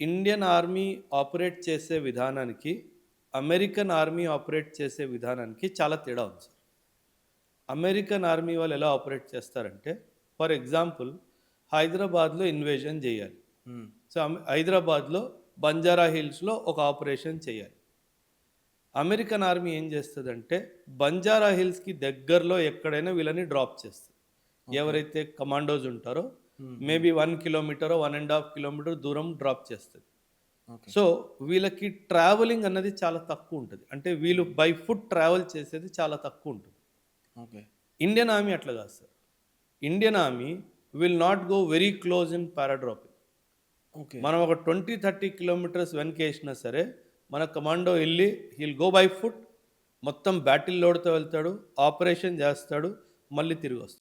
Indian army operate చేసే విధానానికి, American army operate చేసే విధానానికి చాలా తేడా ఉంది సార్. అమెరికన్ ఆర్మీ వాళ్ళు ఎలా ఆపరేట్ చేస్తారంటే, ఫర్ ఎగ్జాంపుల్ హైదరాబాద్‌లో ఇన్వేజన్ జేయాలి. హ్మ్. సో, హైదరాబాద్‌లో బంజారా హిల్స్‌లో ఒక ఆపరేషన్ చేయాలి. అమెరికన్ ఆర్మీ ఏం చేస్తదంటే, బంజారా హిల్స్‌కి దగ్గరలో ఎక్కడైనా వీళ్ళని డ్రాప్ చేస్తది. ఓకే. ఎవరైతే కమాండోస్ ఉంటారో, హ్మ్. హ్మ్. మేబీ 1 కిలోమీటరో, 1 ½ కిలోమీటర్ దూరం డ్రాప్ చేస్తది. ఓకే. సో, వీళ్ళకి ట్రావెలింగ్ అన్నది చాలా తక్కువుంటది. అంటే వీళ్ళు హ్మ్. బై ఫుట్ ట్రావెల్ చేసేది చాలా తక్కువుంటుంది. ఓకే. ఇండియన్ ఆర్మీ అట్లా కాదు sir. Indian army will not go very close in paradropping. Okay. మనం ఒక 20, 30 కిలోమీటర్స్ వెనకేసినా సరే, మన కమాండో ఎళ్లి హీల్ గో బై ఫుట్ మొత్తం బాటిల్ లోడ్‌తో వెళ్తాడు. ఆపరేషన్ చేస్తాడు. మళ్ళీ తిరిగొస్తాడు.